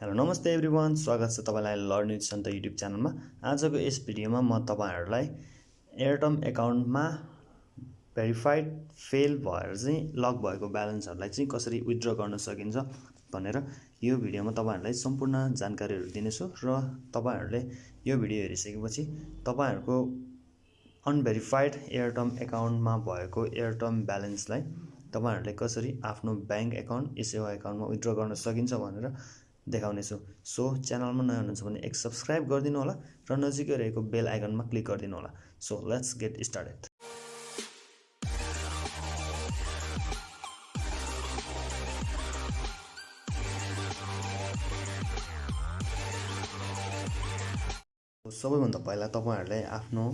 Hello नमस्ते everyone, स्वागत छ तपाईलाई लर्निङ सन्त युट्युब च्यानलमा। आजको यस भिडियोमा म तपाईहरुलाई एयरटम एकाउन्टमा भेरिफाइड फेल भएर चाहिँ लक भएको ब्यालेन्सहरुलाई चाहिँ कसरी विथड्र गर्न सकिन्छ भनेर यो भिडियोमा तपाईहरुलाई सम्पूर्ण जानकारीहरु दिनेछु र तपाईहरुले यो भिडियो हेरिसकेपछि तपाईहरुको अनभेरिफाइड एयरटम एकाउन्टमा भएको एयरटम ब्यालेन्सलाई तपाईहरुले कसरी आफ्नो बैंक एकाउन्ट एसएओ एकाउन्टमा विथड्र गर्न सकिन्छ भनेर देखाउनेछु। सो च्यानलमा नयाँ हुनुहुन्छ भने एक सब्स्क्राइब गरिदिनु होला र नजिकै रहेको बेल आइकनमा क्लिक गरिदिनु होला। So let's get started. सबैभन्दा पहिला तपाईहरुले आफ्नो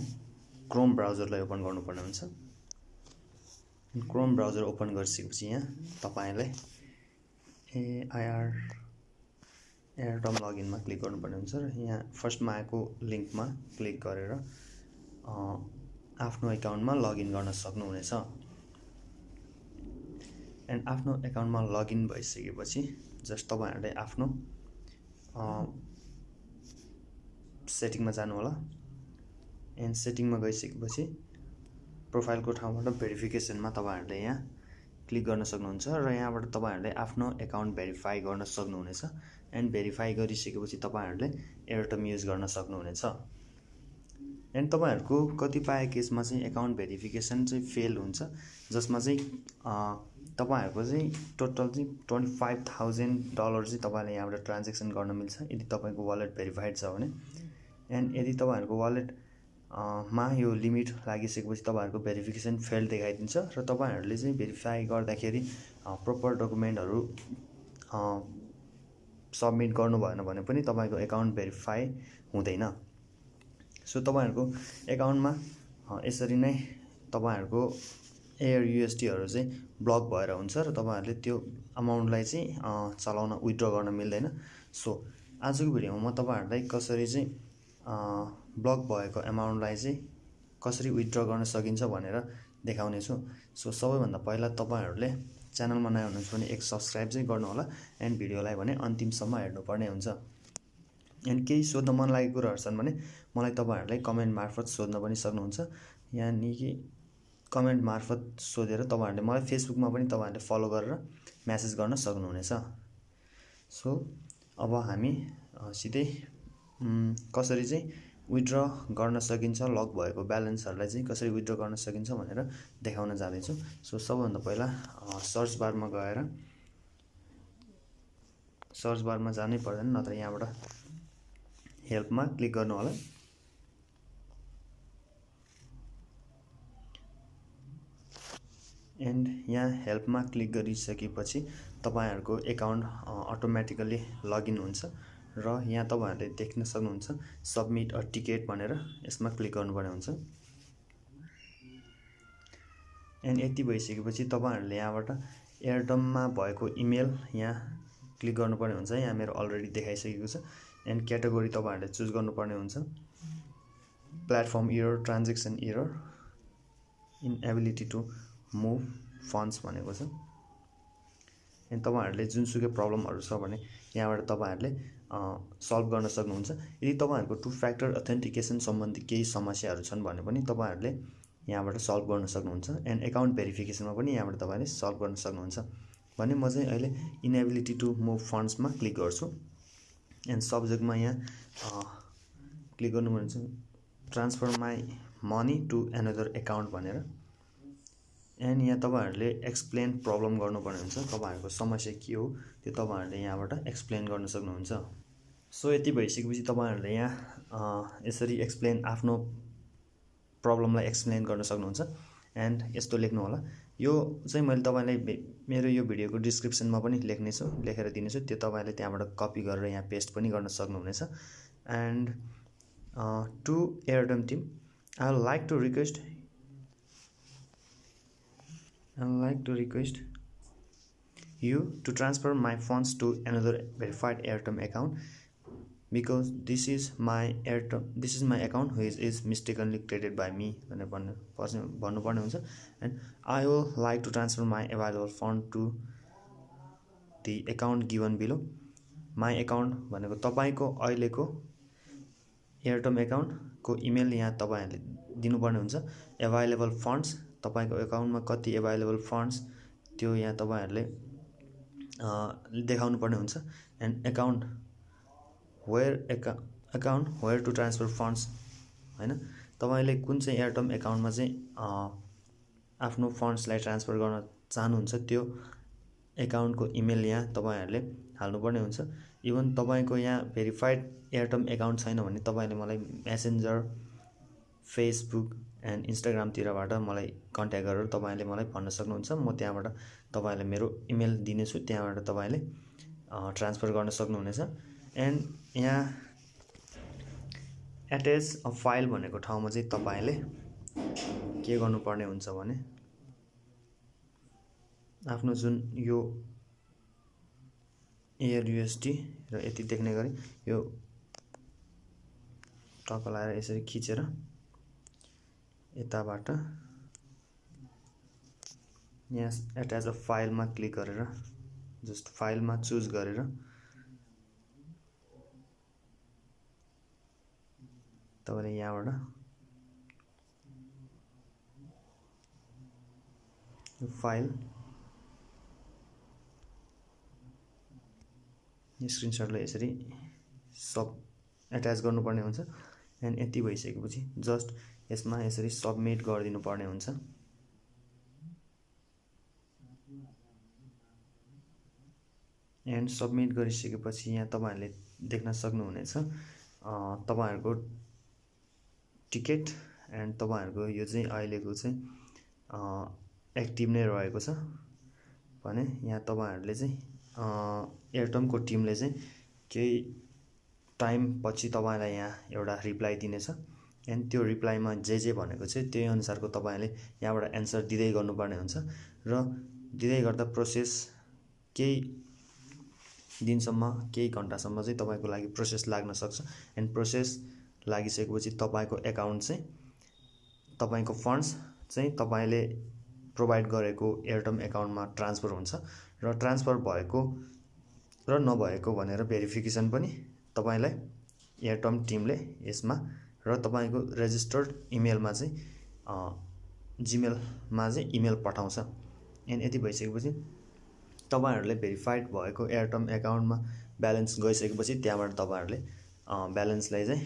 क्रोम ब्राउजरलाई ओपन गर्नुपर्ने हुन्छ। क्रोम ब्राउजर ओपन गरिसकेपछि यहाँ तपाईले एयरटम लगइनमा क्लिक गर्नुपर्ने हुन्छ र यहाँ फर्स्टमा आएको लिंकमा क्लिक गरेर आफ्नो एकाउन्टमा लगइन गर्न सक्नुहुनेछ। एन्ड आफ्नो एकाउन्टमा लगइन भइसकेपछि जस्ट तपाईहरुले आफ्नो सेटिङमा जानु होला। एन्ड सेटिङमा गइसकेपछि प्रोफाइलको ठाउँबाट भेरिफिकेसनमा तपाईहरुले यहाँ क्लिक गर्न सक्नुहुन्छ र यहाँबाट तपाईहरुले आफ्नो एकाउन्ट भेरिफाई गर्न सक्नुहुनेछ। एन्ड भेरिफाई गरिसकेपछि तपाईहरुले एयरटम युज गर्न सक्नुहुनेछ। एन्ड तपाईहरुको कतिपय केसमा चाहिँ एकाउन्ट भेरिफिकेसन चाहिँ फेल हुन्छ, जसमा चाहिँ तपाईहरुको चाहिँ टोटल चाहिँ $25,000 चाहिँ तपाईले यहाँबाट ट्रान्ज्याक्सन गर्न मिल्छ यदि तपाईको वालेट भेरिफाइड छ भने। एन्ड यदि तपाईहरुको वालेट मा यो लिमिट लागिसकेपछि तपाईहरुको भेरिफिकेसन फेल देखाइदिन्छ र तपाईहरुले चाहिँ भेरिफाई गर्दाखेरि प्रपर डकुमेन्टहरु सबमिट गर्नु भएन भने पनि तपाईको एकाउन्ट भेरिफाई हुँदैन। सो तपाईहरुको एकाउन्टमा यसरी नै तपाईहरुको एयर युएसडी हरु चाहिँ ब्लक भएर हुन्छ र तपाईहरुले त्यो अमाउन्टलाई चाहिँ चलाउन विथड्र गर्न मिल्दैन। सो आजको भिडियोमा म तपाईहरुलाई कसरी चाहिँ ब्लक भएको अमाउन्टलाई चाहिँ कसरी विथड्र गर्न सकिन्छ भनेर देखाउने छु। सो सबैभन्दा पहिला तपाईहरुले च्यानलमा नयाँ हुनुहुन्छ भने एक सब्स्क्राइब चाहिँ गर्नु होला। एन्ड भिडियोलाई भने अन्तिमसम्म हेर्नुपर्ने हुन्छ। एन्ड केही सोध्न मन लागेको कुराहरु छन् भने मलाई तपाईहरुले कमेन्ट मार्फत सोध्न पनि सक्नुहुन्छ। यानी कि कमेन्ट मार्फत सोधेर तपाईहरुले मलाई फेसबुकमा पनि तपाईहरुले फलो गरेर मेसेज गर्न सक्नुहुनेछ। सो अब हामी सिधै कसरी चाहिँ विथड्र गर्न सकिन्छ लक भएको ब्यालेन्सहरुलाई चाहिँ कसरी विथड्र गर्न सकिन्छ भनेर देखाउन जाँदैछु। सो सबैभन्दा पहिला सर्च बारमा गएर सर्च बारमा जानै पर्दैन, नत्र यहाँबाट हेल्पमा क्लिक गर्नु होला। एन्ड यहाँ हेल्पमा क्लिक गरिसकेपछि तपाईहरुको एकाउन्ट अटोमेटिकली लगइन हुन्छ र यहाँ तपाईहरुले देख्न सक्नुहुन्छ सबमिट अ टिकट भनेर यसमा क्लिक गर्नुपर्ने हुन्छ। एन्ड यति भइसकेपछि तपाईहरुले यहाँबाट एयरटममा भएको इमेल यहाँ क्लिक गर्नुपर्ने हुन्छ। यहाँ मेरो अलरेडी देखाइसकेको छ। एन्ड क्याटेगोरी तपाईहरुले चुज गर्नुपर्ने हुन्छ। Platform error, transaction error, inability to move funds भनेको छ। एन्ड तपाईहरुले जुनसुकै प्रब्लमहरु छ भने यहाँबाट तपाईहरुले सल्भ गर्न सक्नुहुन्छ। यदि तपाईहरुको टु फ्याक्टर अथेन्टिकेसन सम्बन्धी केही समस्याहरु छन् भने पनि तपाईहरुले यहाँबाट सल्भ गर्न सक्नुहुन्छ। एन्ड एकाउन्ट भेरिफिकेसनमा पनि यहाँबाट तपाईले सल्भ गर्न सक्नुहुन्छ। भने म चाहिँ अहिले इनएबिलिटी टु मुभ फन्ड्समा क्लिक गर्छु। एन्ड सब्जेक्टमा यहाँ क्लिक गर्नुपर्ने छ transfer my money to another account भनेर। एन्ड यहाँ तपाईहरुले एक्सप्लेन प्रब्लम गर्नुपर्ने हुन्छ। तपाईहरुको समस्या के हो त्यो तपाईहरुले यहाँबाट एक्सप्लेन गर्न सक्नुहुन्छ। सो यति भइसकेपछि तपाईहरुले यहाँ यसरी एक्सप्लेन आफ्नो प्रब्लमलाई एक्सप्लेन गर्न सक्नुहुन्छ। एन्ड यस्तो लेख्नु होला। यो चाहिँ मैले तपाईलाई मेरो यो भिडियोको डिस्क्रिप्सनमा पनि लेखेर दिनेछु, त्यो तपाईले त्यहाँबाट कपी गरेर यहाँ पेस्ट पनि गर्न सक्नुहुनेछ। And to airtime team I would like to request you to transfer my funds to another verified Airtm account because this is my account which is mistakenly created by me भनेर भन्नुपर्ने हुन्छ। and I will like to transfer my available fund to the account given below my account भनेको तपाईको अहिलेको एयरटेम एकाउन्टको email यहाँ तपाईहरुले दिनुपर्ने हुन्छ। एभाइलेबल फन्ड्स तपाईको एकाउन्टमा कति एभाइलेबल फन्ड्स त्यो यहाँ तपाईहरुले देखाउनु पर्ने हुन्छ। And account where to transfer funds हैन, तपाईले कुन चाहिँ एयरटेम एकाउन्टमा चाहिँ आफ्नो फन्ड्सलाई ट्रान्सफर गर्न चाहनुहुन्छ त्यो एकाउन्टको इमेल यहाँ तपाईहरुले हाल्नुपर्ने हुन्छ। इभन तपाईको यहाँ भेरिफाइड एयरटेम एकाउन्ट छैन भने तपाईले मलाई मेसेन्जर, फेसबुक एन्ड इन्स्टाग्रामतिरबाट मलाई कन्ट्याक्ट गरेर तपाईले मलाई भन्न सक्नुहुन्छ। म त्यहाँबाट तपाईलाई मेरो इमेल दिनेछु, त्यहाँबाट तपाईले ट्रान्सफर गर्न सक्नुहुनेछ। एन्ड यहाँ एट्याच अ फाइल भनेको ठाउँमा चाहिँ तपाईले के गर्नुपर्ने हुन्छ भने आफ्नो जुन यो एयर युएसडी र यति देख्ने गरी यो टक्क लाएर यसरी खिचेर यताबाट यहाँ एट्याच अ फाइलमा क्लिक गरेर जस्ट फाइलमा चुज गरेर तपाईले यहाँबाट यो फाइल स्क्रिनशटलाई यसरी सब एट्याच गर्नुपर्ने हुन्छ। एन्ड यति भइसकेपछि जस्ट यसमा यसरी सबमिट गरिदिनु पर्ने हुन्छ। एन्ड सबमिट गरिसकेपछि यहाँ तपाईहरुले देख्न सक्नुहुनेछ तपाईहरुको टिकट एन्ड तपाईहरुको यो चाहिँ अहिलेको चाहिँ एक्टिभ नै रहेको छ भने यहाँ तपाईहरुले चाहिँ एयरटेमको टिमले चाहिँ केही टाइम पछि तपाईलाई यहाँ एउटा रिप्लाई दिनेछ। एन्ड त्यो रिप्लाईमा जे भनेको चाहिँ त्यही अनुसारको तपाईले यहाँबाट एन्सर दिँदै गर्नुपर्ने हुन्छ र दिँदै गर्दा प्रोसेस केही दिनसम्म केही घण्टासम्म चाहिँ तपाईको लागि प्रोसेस लाग्न सक्छ। एन्ड प्रोसेस लागिसकेपछि तपाईको एकाउन्ट चाहिँ तपाईको फन्ड्स चाहिँ तपाईले प्रोभाइड गरेको एयरटेम एकाउन्टमा ट्रान्सफर हुन्छ र ट्रान्सफर भएको र नभएको भनेर भेरिफिकेसन पनि तपाईलाई एयरटेम टिमले यसमा र तपाईको रेजिस्टर्ड इमेलमा चाहिँ जीमेलमा चाहिँ इमेल पठाउँछ। एन्ड यति भइसकेपछि तपाईहरुले भेरिफाइड भएको एयरटेम एकाउन्टमा ब्यालेन्स गइसकेपछि त्यहाँबाट तपाईहरुले ब्यालेन्सलाई चाहिँ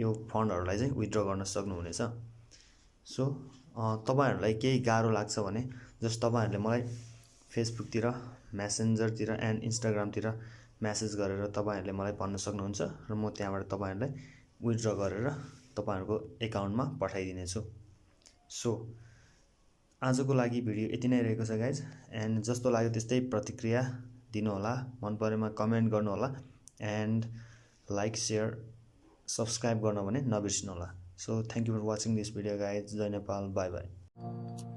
यो फन्डहरुलाई चाहिँ विथड्र गर्न सक्नुहुनेछ। सो तपाईहरुलाई केही गाह्रो लाग्छ भने जस्ट तपाईहरुले मलाई फेसबुकतिर, मेसेन्जरतिर एन्ड इन्स्टाग्रामतिर मेसेज गरेर तपाईहरुले मलाई भन्न सक्नुहुन्छ र म त्यहाँबाट तपाईहरुलाई विथड्र गरेर तपाईहरुको एकाउन्टमा पठाइदिनेछु। सो आजको लागि भिडियो यति नै रहेको छ गाइज। एन्ड जस्तो लाग्यो त्यस्तै प्रतिक्रिया दिनु होला, मन परेमा कमेन्ट गर्नु होला एन्ड लाइक, शेयर, सब्स्क्राइब गर्न भने नबिर्सिनु होला। So thank you for watching this video guys. जय नेपाल, बाई बाई।